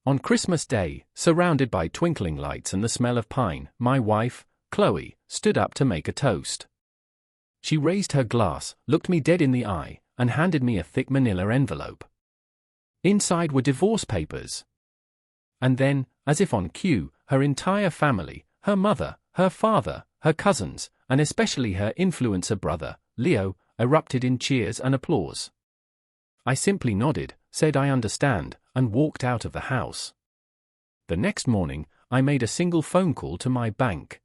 On Christmas Day, surrounded by twinkling lights and the smell of pine, my wife, Chloe, stood up to make a toast. She raised her glass, looked me dead in the eye, and handed me a thick manila envelope. Inside were divorce papers. And then, as if on cue, her entire family, her mother, her father, her cousins, and especially her influencer brother, Leo, erupted in cheers and applause. I simply nodded, said I understand, and walked out of the house. The next morning, I made a single phone call to my bank.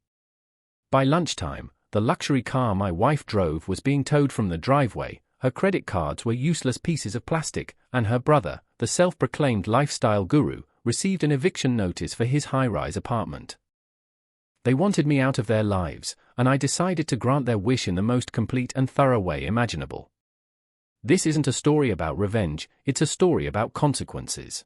By lunchtime, the luxury car my wife drove was being towed from the driveway, her credit cards were useless pieces of plastic, and her brother, the self-proclaimed lifestyle guru, received an eviction notice for his high-rise apartment. They wanted me out of their lives, and I decided to grant their wish in the most complete and thorough way imaginable. This isn't a story about revenge, it's a story about consequences.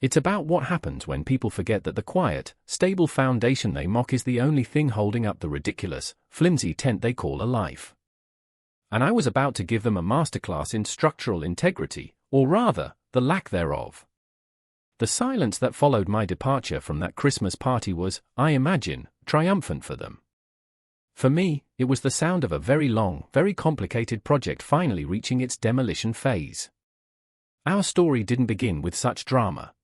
It's about what happens when people forget that the quiet, stable foundation they mock is the only thing holding up the ridiculous, flimsy tent they call a life. And I was about to give them a masterclass in structural integrity, or rather, the lack thereof. The silence that followed my departure from that Christmas party was, I imagine, triumphant for them. For me, it was the sound of a very long, very complicated project finally reaching its demolition phase. Our story didn't begin with such drama.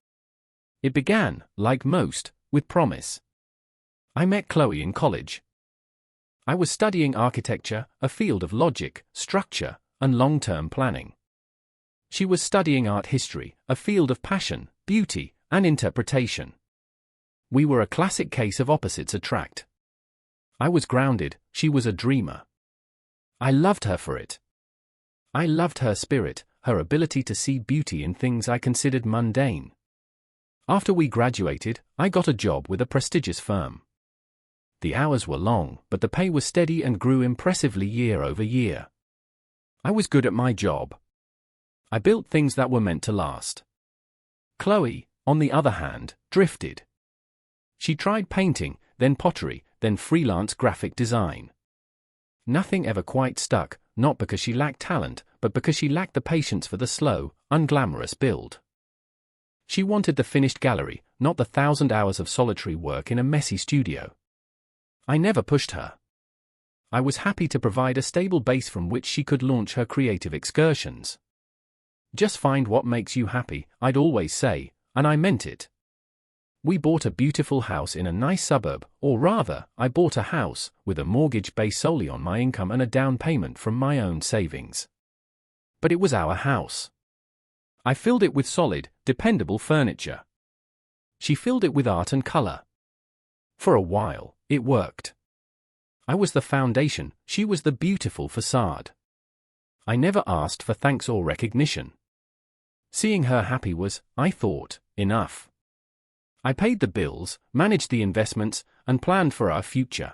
It began, like most, with promise. I met Chloe in college. I was studying architecture, a field of logic, structure, and long-term planning. She was studying art history, a field of passion, beauty, and interpretation. We were a classic case of opposites attract. I was grounded, she was a dreamer. I loved her for it. I loved her spirit, her ability to see beauty in things I considered mundane. After we graduated, I got a job with a prestigious firm. The hours were long, but the pay was steady and grew impressively year over year. I was good at my job. I built things that were meant to last. Chloe, on the other hand, drifted. She tried painting, then pottery, then freelance graphic design. Nothing ever quite stuck, not because she lacked talent, but because she lacked the patience for the slow, unglamorous build. She wanted the finished gallery, not the 1,000 hours of solitary work in a messy studio. I never pushed her. I was happy to provide a stable base from which she could launch her creative excursions. Just find what makes you happy, I'd always say, and I meant it. We bought a beautiful house in a nice suburb, or rather, I bought a house, with a mortgage based solely on my income and a down payment from my own savings. But it was our house. I filled it with solid, dependable furniture. She filled it with art and color. For a while, it worked. I was the foundation, she was the beautiful facade. I never asked for thanks or recognition. Seeing her happy was, I thought, enough. I paid the bills, managed the investments, and planned for our future.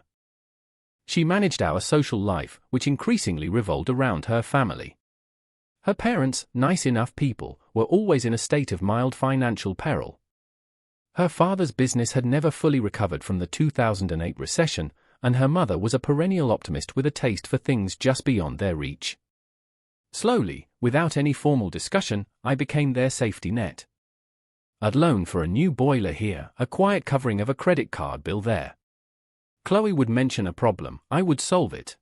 She managed our social life, which increasingly revolved around her family. Her parents, nice enough people, were always in a state of mild financial peril. Her father's business had never fully recovered from the 2008 recession, and her mother was a perennial optimist with a taste for things just beyond their reach. Slowly, without any formal discussion, I became their safety net. I'd loan for a new boiler here, a quiet covering of a credit card bill there. Chloe would mention a problem, I would solve it.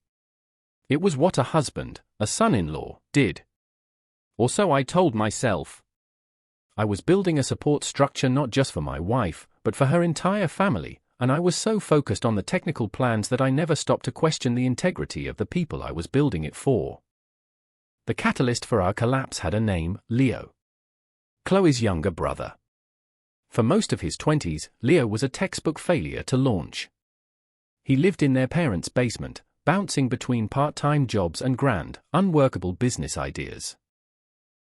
It was what a husband, a son-in-law, did. Or so I told myself. I was building a support structure not just for my wife, but for her entire family, and I was so focused on the technical plans that I never stopped to question the integrity of the people I was building it for. The catalyst for our collapse had a name, Leo. Chloe's younger brother. For most of his 20s, Leo was a textbook failure to launch. He lived in their parents' basement, bouncing between part-time jobs and grand, unworkable business ideas.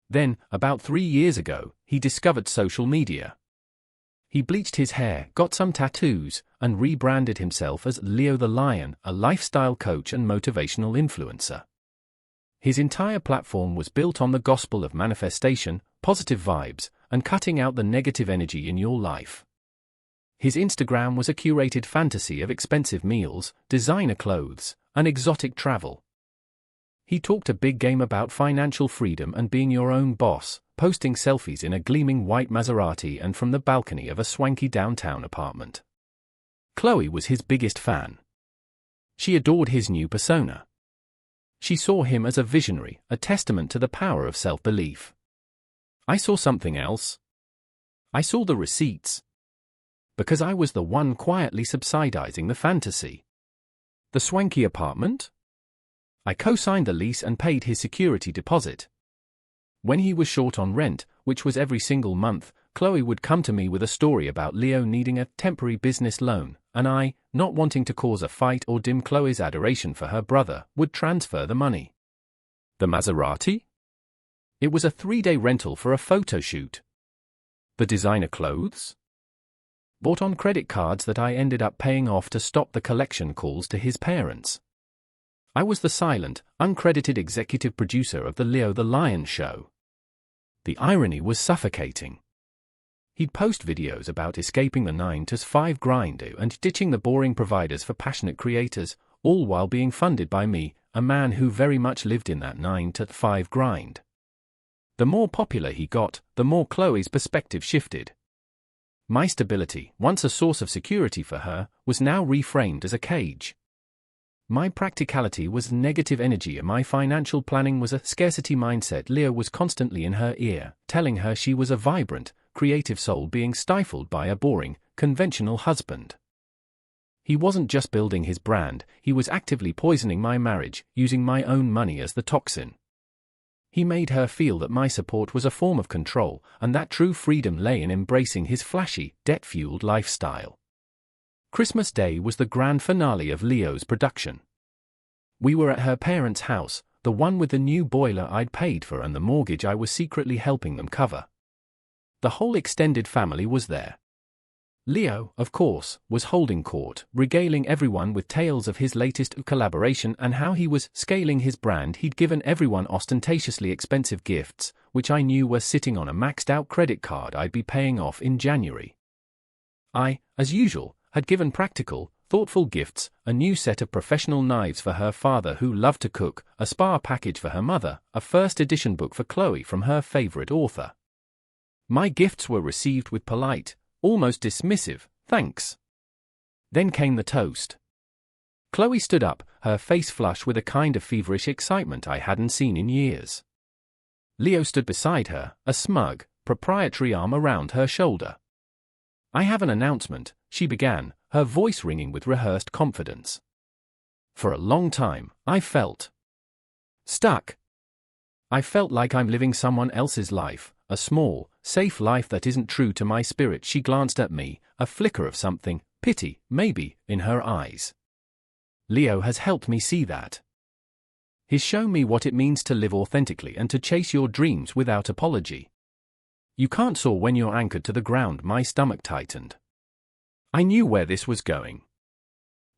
Then, about 3 years ago, he discovered social media. He bleached his hair, got some tattoos, and rebranded himself as Leo the Lion, a lifestyle coach and motivational influencer. His entire platform was built on the gospel of manifestation, positive vibes, and cutting out the negative energy in your life. His Instagram was a curated fantasy of expensive meals, designer clothes, and exotic travel. He talked a big game about financial freedom and being your own boss, posting selfies in a gleaming white Maserati and from the balcony of a swanky downtown apartment. Chloe was his biggest fan. She adored his new persona. She saw him as a visionary, a testament to the power of self-belief. I saw something else. I saw the receipts. Because I was the one quietly subsidizing the fantasy. The swanky apartment? I co-signed the lease and paid his security deposit. When he was short on rent, which was every single month, Chloe would come to me with a story about Leo needing a temporary business loan, and I, not wanting to cause a fight or dim Chloe's adoration for her brother, would transfer the money. The Maserati? It was a 3-day rental for a photo shoot. The designer clothes? Bought on credit cards that I ended up paying off to stop the collection calls to his parents. I was the silent, uncredited executive producer of the Leo the Lion show. The irony was suffocating. He'd post videos about escaping the 9-to-5 grind and ditching the boring providers for passionate creators, all while being funded by me, a man who very much lived in that 9-to-5 grind. The more popular he got, the more Chloe's perspective shifted. My stability, once a source of security for her, was now reframed as a cage. My practicality was negative energy and my financial planning was a scarcity mindset. Leo was constantly in her ear, telling her she was a vibrant, creative soul being stifled by a boring, conventional husband. He wasn't just building his brand, he was actively poisoning my marriage, using my own money as the toxin. He made her feel that my support was a form of control, and that true freedom lay in embracing his flashy, debt-fueled lifestyle. Christmas Day was the grand finale of Leo's production. We were at her parents' house, the one with the new boiler I'd paid for and the mortgage I was secretly helping them cover. The whole extended family was there. Leo, of course, was holding court, regaling everyone with tales of his latest collaboration and how he was scaling his brand. He'd given everyone ostentatiously expensive gifts, which I knew were sitting on a maxed-out credit card I'd be paying off in January. I, as usual, had given practical, thoughtful gifts, a new set of professional knives for her father who loved to cook, a spa package for her mother, a first-edition book for Chloe from her favorite author. My gifts were received with polite, almost dismissive, thanks. Then came the toast. Chloe stood up, her face flush with a kind of feverish excitement I hadn't seen in years. Leo stood beside her, a smug, proprietary arm around her shoulder. I have an announcement, she began, her voice ringing with rehearsed confidence. For a long time, I felt stuck. I felt like I'm living someone else's life, a small, safe life that isn't true to my spirit. She glanced at me, a flicker of something, pity, maybe, in her eyes. Leo has helped me see that. He's shown me what it means to live authentically and to chase your dreams without apology. You can't soar when you're anchored to the ground. My stomach tightened. I knew where this was going.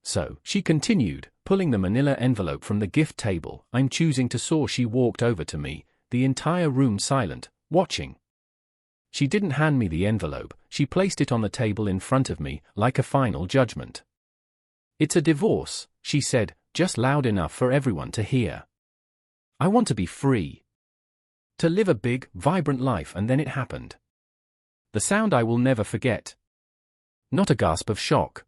So, she continued, pulling the manila envelope from the gift table, I'm choosing to soar. She walked over to me, the entire room silent, watching. She didn't hand me the envelope, she placed it on the table in front of me, like a final judgment. It's a divorce, she said, just loud enough for everyone to hear. I want to be free. To live a big, vibrant life. And then it happened. The sound I will never forget. Not a gasp of shock.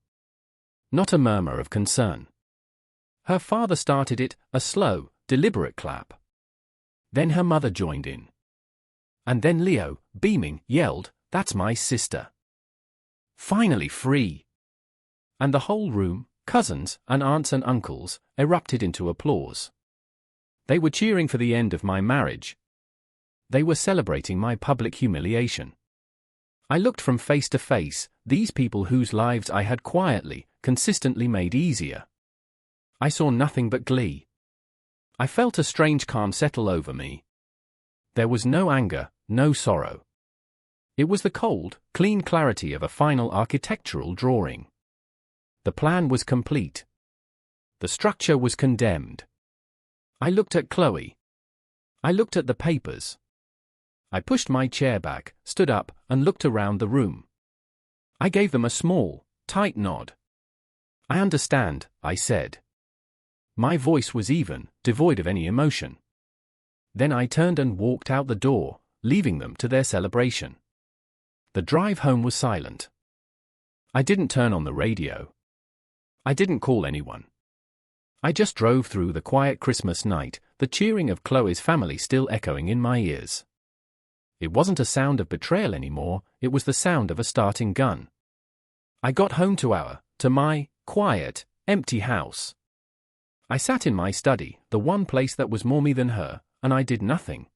Not a murmur of concern. Her father started it, a slow, deliberate clap. Then her mother joined in. And then Leo, beaming, yelled, "That's my sister. Finally free." And the whole room, cousins and aunts and uncles, erupted into applause. They were cheering for the end of my marriage. They were celebrating my public humiliation. I looked from face to face, these people whose lives I had quietly, consistently made easier. I saw nothing but glee. I felt a strange calm settle over me. There was no anger, no sorrow. It was the cold, clean clarity of a final architectural drawing. The plan was complete. The structure was condemned. I looked at Chloe. I looked at the papers. I pushed my chair back, stood up, and looked around the room. I gave them a small, tight nod. I understand, I said. My voice was even, devoid of any emotion. Then I turned and walked out the door, leaving them to their celebration. The drive home was silent. I didn't turn on the radio. I didn't call anyone. I just drove through the quiet Christmas night, the cheering of Chloe's family still echoing in my ears. It wasn't a sound of betrayal anymore, it was the sound of a starting gun. I got home to my quiet, empty house. I sat in my study, the one place that was more me than her, and I did nothing.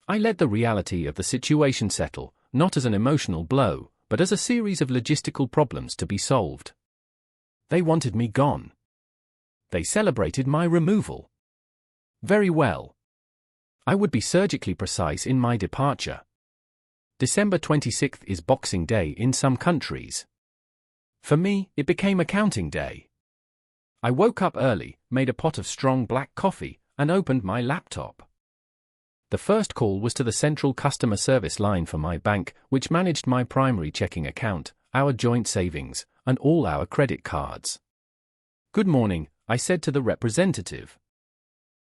I let the reality of the situation settle, not as an emotional blow, but as a series of logistical problems to be solved. They wanted me gone. They celebrated my removal. Very well. I would be surgically precise in my departure. December 26th is Boxing Day in some countries. For me, it became accounting day. I woke up early, made a pot of strong black coffee, and opened my laptop. The first call was to the central customer service line for my bank, which managed my primary checking account, our joint savings, and all our credit cards. "Good morning," I said to the representative.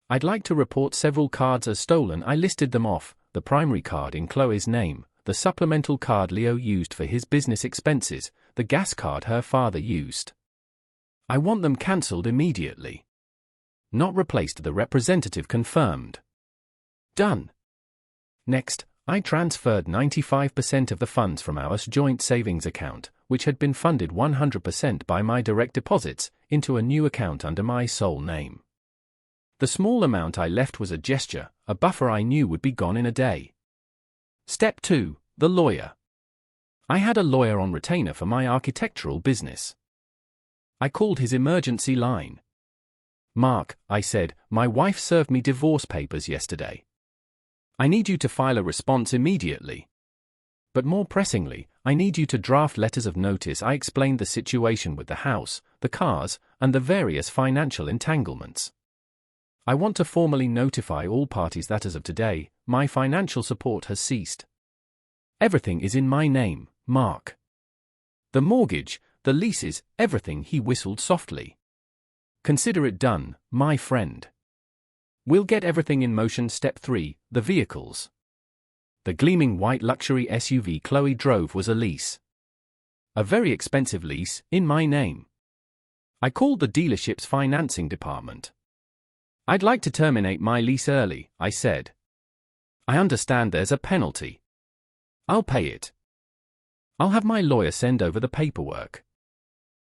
"I'd like to report several cards as stolen." I listed them off, the primary card in Chloe's name, the supplemental card Leo used for his business expenses, the gas card her father used. "I want them cancelled immediately." "Not replaced," the representative confirmed. "Done." Next, I transferred 95% of the funds from our joint savings account, which had been funded 100% by my direct deposits, into a new account under my sole name. The small amount I left was a gesture, a buffer I knew would be gone in a day. Step 2, the lawyer. I had a lawyer on retainer for my architectural business. I called his emergency line. "Mark," I said, "my wife served me divorce papers yesterday. I need you to file a response immediately. But more pressingly, I need you to draft letters of notice." I explained the situation with the house, the cars, and the various financial entanglements. "I want to formally notify all parties that as of today, my financial support has ceased. Everything is in my name, Mark. The mortgage, the leases, everything." He whistled softly. "Consider it done, my friend. We'll get everything in motion." Step 3, the vehicles. The gleaming white luxury SUV Chloe drove was a lease. A very expensive lease, in my name. I called the dealership's financing department. "I'd like to terminate my lease early," I said. "I understand there's a penalty. I'll pay it. I'll have my lawyer send over the paperwork.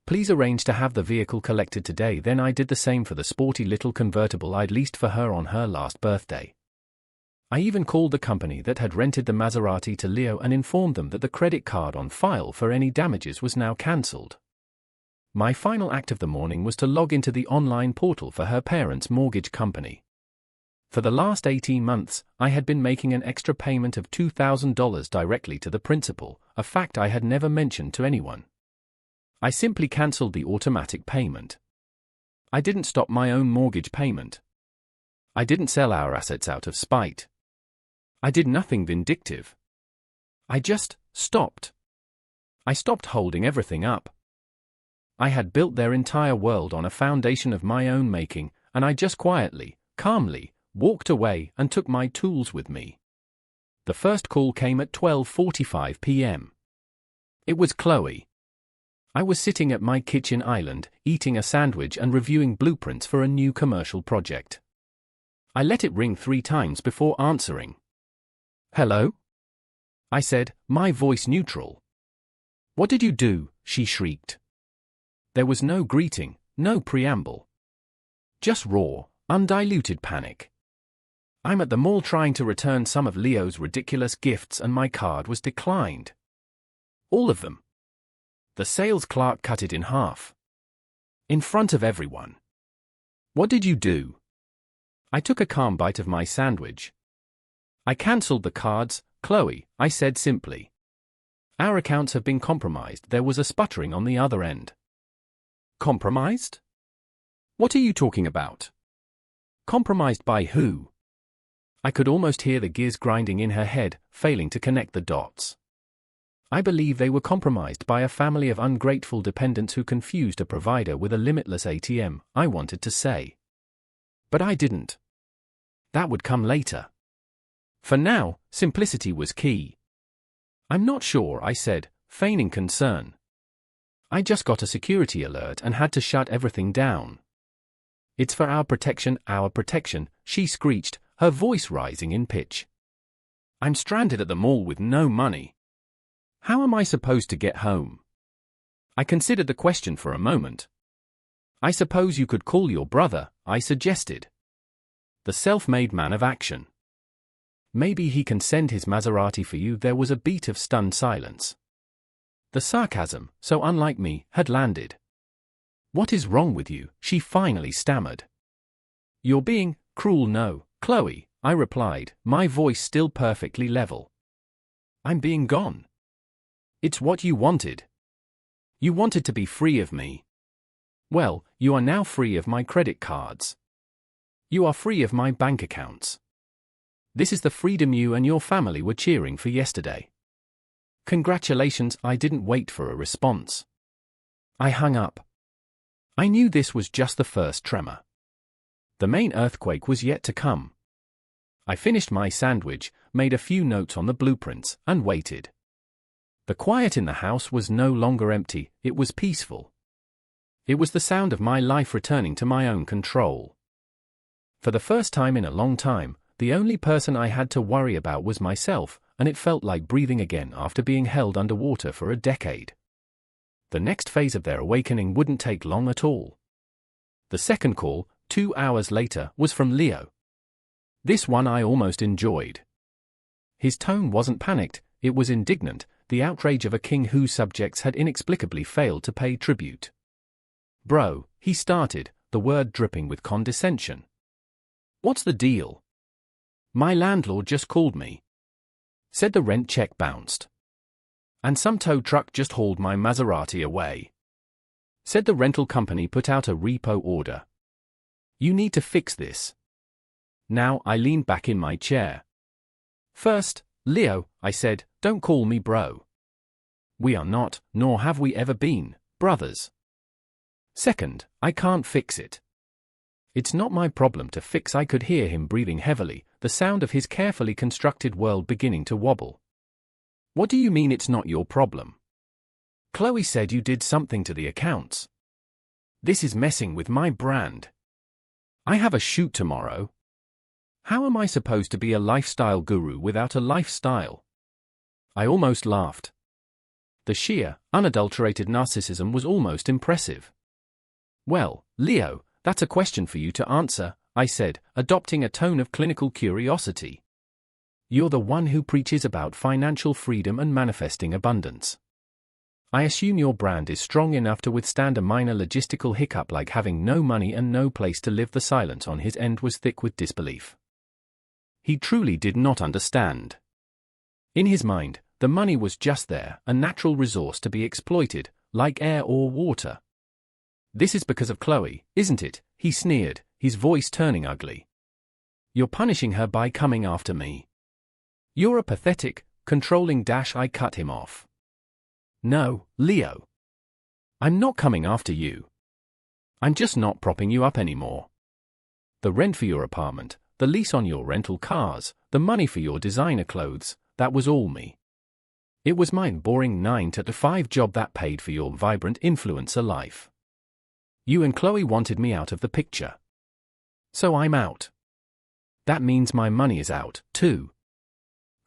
Please arrange to have the vehicle collected today." Then I did the same for the sporty little convertible I'd leased for her on her last birthday. I even called the company that had rented the Maserati to Leo and informed them that the credit card on file for any damages was now cancelled. My final act of the morning was to log into the online portal for her parents' mortgage company. For the last 18 months, I had been making an extra payment of $2,000 directly to the principal, a fact I had never mentioned to anyone. I simply cancelled the automatic payment. I didn't stop my own mortgage payment. I didn't sell our assets out of spite. I did nothing vindictive. I just stopped. I stopped holding everything up. I had built their entire world on a foundation of my own making, and I just quietly, calmly, walked away and took my tools with me. The first call came at 12:45 p.m. It was Chloe. I was sitting at my kitchen island, eating a sandwich and reviewing blueprints for a new commercial project. I let it ring 3 times before answering. "Hello?" I said, my voice neutral. "What did you do?" she shrieked. There was no greeting, no preamble. Just raw, undiluted panic. "I'm at the mall trying to return some of Leo's ridiculous gifts and my card was declined. All of them." The sales clerk cut it in half. In front of everyone. "What did you do?" I took a calm bite of my sandwich. "I cancelled the cards, Chloe," I said simply. "Our accounts have been compromised." There was a sputtering on the other end. "Compromised? What are you talking about? Compromised by who?" I could almost hear the gears grinding in her head, failing to connect the dots. I believe they were compromised by a family of ungrateful dependents who confused a provider with a limitless ATM, I wanted to say. But I didn't. That would come later. For now, simplicity was key. I'm not sure, I said, feigning concern. I just got a security alert and had to shut everything down. It's for our protection, she screeched, her voice rising in pitch. I'm stranded at the mall with no money. How am I supposed to get home? I considered the question for a moment. I suppose you could call your brother, I suggested. The self-made man of action. Maybe he can send his Maserati for you. There was a beat of stunned silence. The sarcasm, so unlike me, had landed. What is wrong with you? She finally stammered. You're being cruel. No, Chloe, I replied, my voice still perfectly level. I'm being gone. It's what you wanted. You wanted to be free of me. Well, you are now free of my credit cards. You are free of my bank accounts. This is the freedom you and your family were cheering for yesterday. Congratulations. I didn't wait for a response. I hung up. I knew this was just the first tremor. The main earthquake was yet to come. I finished my sandwich, made a few notes on the blueprints, and waited. The quiet in the house was no longer empty, it was peaceful. It was the sound of my life returning to my own control. For the first time in a long time, the only person I had to worry about was myself, and it felt like breathing again after being held underwater for a decade. The next phase of their awakening wouldn't take long at all. The second call, 2 hours later, was from Leo. This one I almost enjoyed. His tone wasn't panicked, it was indignant, the outrage of a king whose subjects had inexplicably failed to pay tribute. Bro, he started, the word dripping with condescension. What's the deal? My landlord just called me. Said the rent check bounced. And some tow truck just hauled my Maserati away. Said the rental company put out a repo order. You need to fix this. Now I leaned back in my chair. First, Leo, I said, don't call me bro. We are not, nor have we ever been, brothers. Second, I can't fix it. It's not my problem to fix. I could hear him breathing heavily, the sound of his carefully constructed world beginning to wobble. What do you mean it's not your problem? Chloe said you did something to the accounts. This is messing with my brand. I have a shoot tomorrow. How am I supposed to be a lifestyle guru without a lifestyle? I almost laughed. The sheer, unadulterated narcissism was almost impressive. Well, Leo, that's a question for you to answer, I said, adopting a tone of clinical curiosity. You're the one who preaches about financial freedom and manifesting abundance. I assume your brand is strong enough to withstand a minor logistical hiccup like having no money and no place to live. The silence on his end was thick with disbelief. He truly did not understand. In his mind, the money was just there, a natural resource to be exploited, like air or water. This is because of Chloe, isn't it? He sneered, his voice turning ugly. You're punishing her by coming after me. You're a pathetic, controlling dash. I cut him off. No, Leo. I'm not coming after you. I'm just not propping you up anymore. The rent for your apartment, the lease on your rental cars, the money for your designer clothes, that was all me. It was my boring 9-to-5 job that paid for your vibrant influencer life. You and Chloe wanted me out of the picture. So I'm out. That means my money is out, too.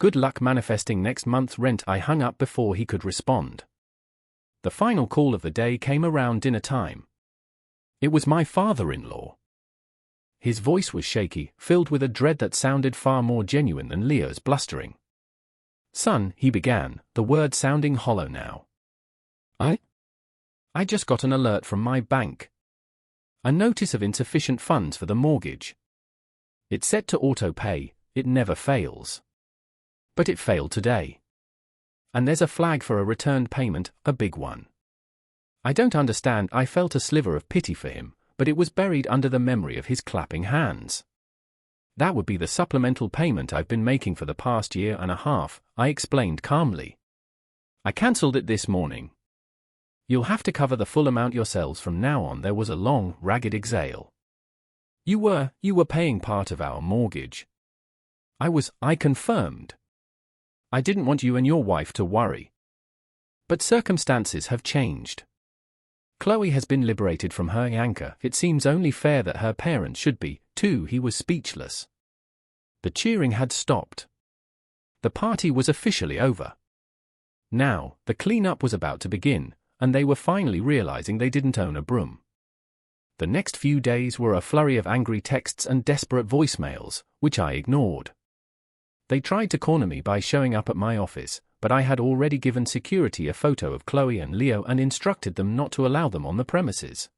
Good luck manifesting next month's rent. I hung up before he could respond. The final call of the day came around dinner time. It was my father-in-law. His voice was shaky, filled with a dread that sounded far more genuine than Leo's blustering. Son, he began, the word sounding hollow now. I just got an alert from my bank. A notice of insufficient funds for the mortgage. It's set to auto-pay, it never fails. But it failed today. And there's a flag for a returned payment, a big one. I don't understand. I felt a sliver of pity for him, but it was buried under the memory of his clapping hands. That would be the supplemental payment I've been making for the past year and a half, I explained calmly. I cancelled it this morning. You'll have to cover the full amount yourselves from now on. There was a long, ragged exhale. You were paying part of our mortgage. I confirmed. I didn't want you and your wife to worry. But circumstances have changed. Chloe has been liberated from her anchor. It seems only fair that her parents should be, too. He was speechless. The cheering had stopped. The party was officially over. Now, the cleanup was about to begin, and they were finally realizing they didn't own a broom. The next few days were a flurry of angry texts and desperate voicemails, which I ignored. They tried to corner me by showing up at my office, but I had already given security a photo of Chloe and Leo and instructed them not to allow them on the premises.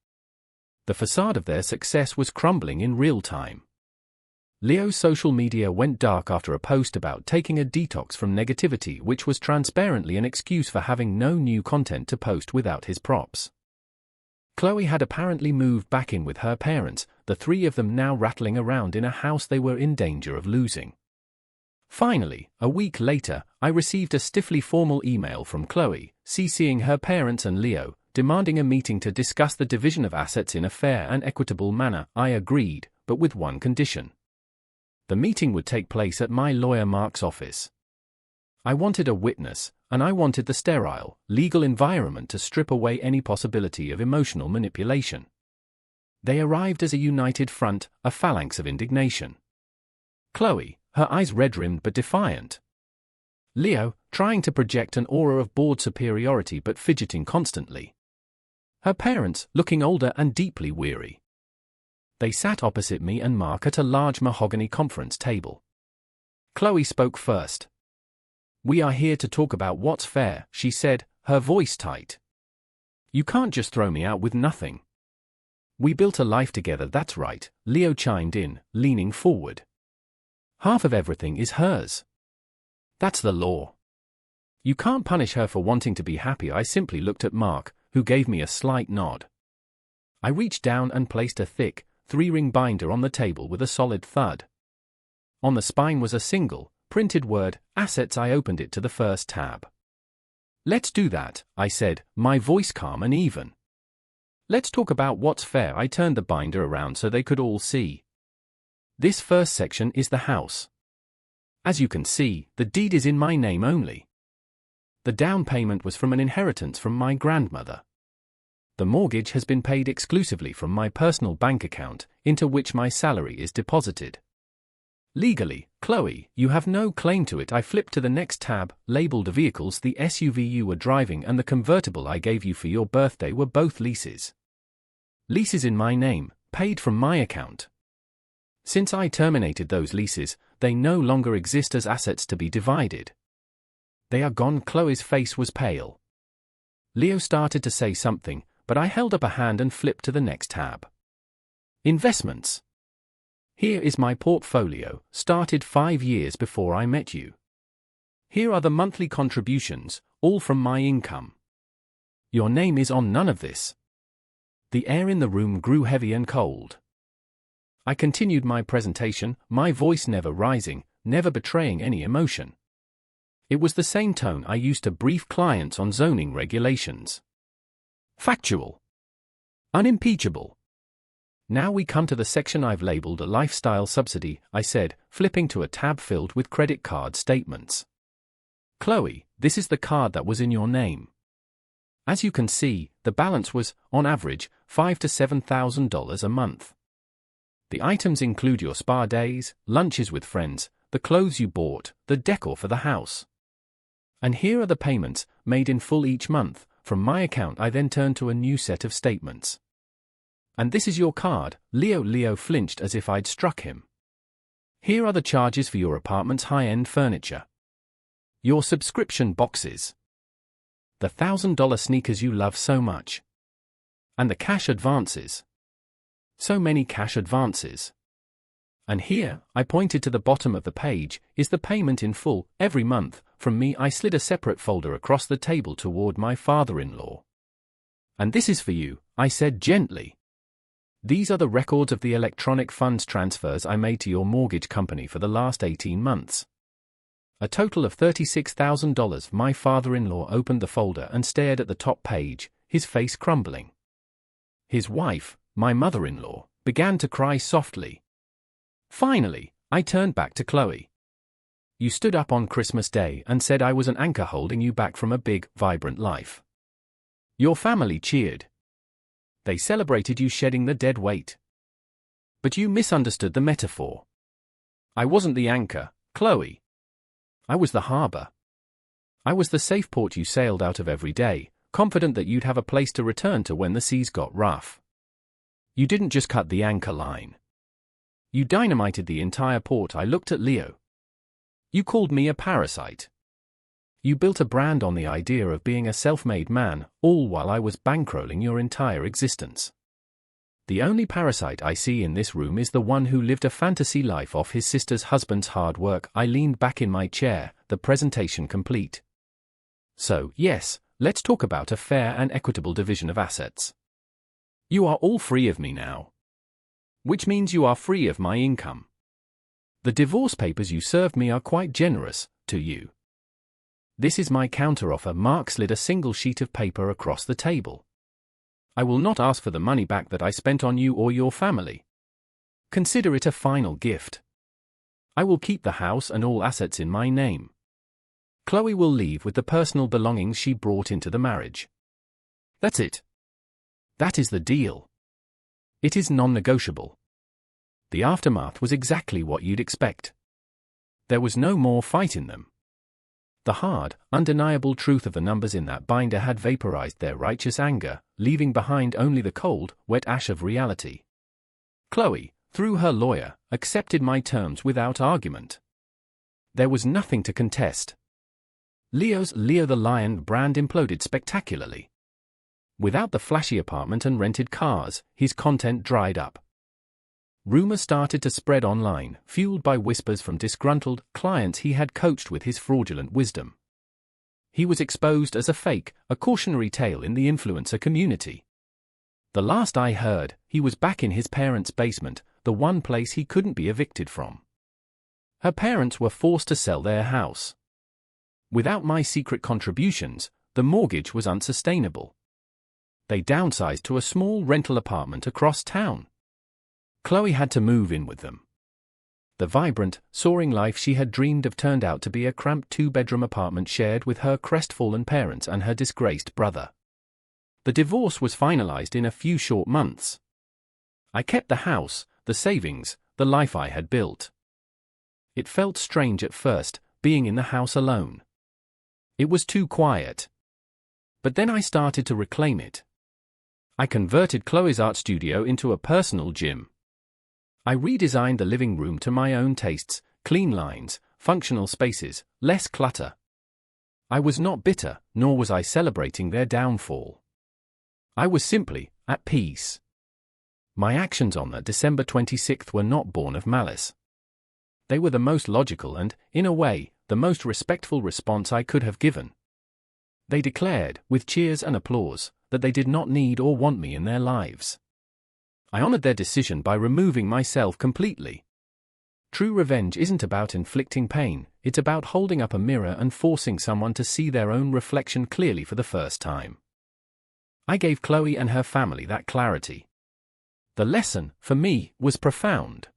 The facade of their success was crumbling in real time. Leo's social media went dark after a post about taking a detox from negativity, which was transparently an excuse for having no new content to post without his props. Chloe had apparently moved back in with her parents, the three of them now rattling around in a house they were in danger of losing. Finally, a week later, I received a stiffly formal email from Chloe, CCing her parents and Leo, demanding a meeting to discuss the division of assets in a fair and equitable manner. I agreed, but with one condition. The meeting would take place at my lawyer Mark's office. I wanted a witness, and I wanted the sterile, legal environment to strip away any possibility of emotional manipulation. They arrived as a united front, a phalanx of indignation. Chloe, her eyes red-rimmed but defiant. Leo, trying to project an aura of bored superiority but fidgeting constantly. Her parents, looking older and deeply weary. They sat opposite me and Mark at a large mahogany conference table. Chloe spoke first. "We are here to talk about what's fair," she said, her voice tight. "You can't just throw me out with nothing." "We built a life together, that's right," Leo chimed in, leaning forward. "Half of everything is hers. That's the law. You can't punish her for wanting to be happy." I simply looked at Mark, who gave me a slight nod. I reached down and placed a thick, 3-ring binder on the table with a solid thud. On the spine was a single, printed word, assets. I opened it to the first tab. "Let's do that," I said, my voice calm and even. "Let's talk about what's fair." I turned the binder around so they could all see. This first section is the house. As you can see, the deed is in my name only. The down payment was from an inheritance from my grandmother. The mortgage has been paid exclusively from my personal bank account, into which my salary is deposited. Legally, Chloe, you have no claim to it. I flipped to the next tab, labeled vehicles. The SUV you were driving and the convertible I gave you for your birthday were both leases. Leases in my name, paid from my account. Since I terminated those leases, they no longer exist as assets to be divided. They are gone. Chloe's face was pale. Leo started to say something, but I held up a hand and flipped to the next tab. Investments. Here is my portfolio, started 5 years before I met you. Here are the monthly contributions, all from my income. Your name is on none of this. The air in the room grew heavy and cold. I continued my presentation, my voice never rising, never betraying any emotion. It was the same tone I used to brief clients on zoning regulations. Factual. Unimpeachable. Now we come to the section I've labeled a lifestyle subsidy, I said, flipping to a tab filled with credit card statements. Chloe, this is the card that was in your name. As you can see, the balance was, on average, $5,000 to $7,000 a month. The items include your spa days, lunches with friends, the clothes you bought, the decor for the house. And here are the payments, made in full each month, from my account. I then turned to a new set of statements. And this is your card. Leo flinched as if I'd struck him. Here are the charges for your apartment's high-end furniture. Your subscription boxes. The $1,000 sneakers you love so much. And the cash advances. So many cash advances. And here, I pointed to the bottom of the page, is the payment in full, every month. From me I slid a separate folder across the table toward my father-in-law. And this is for you, I said gently. These are the records of the electronic funds transfers I made to your mortgage company for the last 18 months. A total of $36,000. My father-in-law opened the folder and stared at the top page, his face crumbling. His wife, my mother-in-law, began to cry softly. Finally, I turned back to Chloe. You stood up on Christmas Day and said I was an anchor holding you back from a big, vibrant life. Your family cheered. They celebrated you shedding the dead weight. But you misunderstood the metaphor. I wasn't the anchor, Chloe. I was the harbor. I was the safe port you sailed out of every day, confident that you'd have a place to return to when the seas got rough. You didn't just cut the anchor line. You dynamited the entire port. I looked at Leo. You called me a parasite. You built a brand on the idea of being a self-made man, all while I was bankrolling your entire existence. The only parasite I see in this room is the one who lived a fantasy life off his sister's husband's hard work. I leaned back in my chair, the presentation complete. So, yes, let's talk about a fair and equitable division of assets. You are all free of me now. Which means you are free of my income. The divorce papers you served me are quite generous, to you. This is my counteroffer. Mark slid a single sheet of paper across the table. I will not ask for the money back that I spent on you or your family. Consider it a final gift. I will keep the house and all assets in my name. Chloe will leave with the personal belongings she brought into the marriage. That's it. That is the deal. It is non-negotiable. The aftermath was exactly what you'd expect. There was no more fight in them. The hard, undeniable truth of the numbers in that binder had vaporized their righteous anger, leaving behind only the cold, wet ash of reality. Chloe, through her lawyer, accepted my terms without argument. There was nothing to contest. Leo's Leo the Lion brand imploded spectacularly. Without the flashy apartment and rented cars, his content dried up. Rumors started to spread online, fueled by whispers from disgruntled clients he had coached with his fraudulent wisdom. He was exposed as a fake, a cautionary tale in the influencer community. The last I heard, he was back in his parents' basement, the one place he couldn't be evicted from. Her parents were forced to sell their house. Without my secret contributions, the mortgage was unsustainable. They downsized to a small rental apartment across town. Chloe had to move in with them. The vibrant, soaring life she had dreamed of turned out to be a cramped two-bedroom apartment shared with her crestfallen parents and her disgraced brother. The divorce was finalized in a few short months. I kept the house, the savings, the life I had built. It felt strange at first, being in the house alone. It was too quiet. But then I started to reclaim it. I converted Chloe's art studio into a personal gym. I redesigned the living room to my own tastes, clean lines, functional spaces, less clutter. I was not bitter, nor was I celebrating their downfall. I was simply at peace. My actions on that December 26th were not born of malice. They were the most logical and, in a way, the most respectful response I could have given. They declared, with cheers and applause, that they did not need or want me in their lives. I honored their decision by removing myself completely. True revenge isn't about inflicting pain, it's about holding up a mirror and forcing someone to see their own reflection clearly for the first time. I gave Chloe and her family that clarity. The lesson, for me, was profound.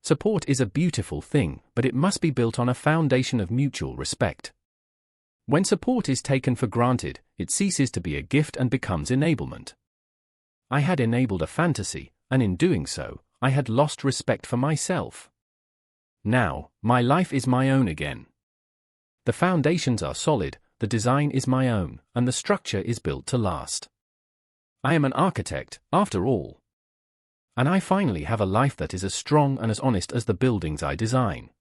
Support is a beautiful thing, but it must be built on a foundation of mutual respect. When support is taken for granted, it ceases to be a gift and becomes enablement. I had enabled a fantasy, and in doing so, I had lost respect for myself. Now, my life is my own again. The foundations are solid, the design is my own, and the structure is built to last. I am an architect, after all. And I finally have a life that is as strong and as honest as the buildings I design.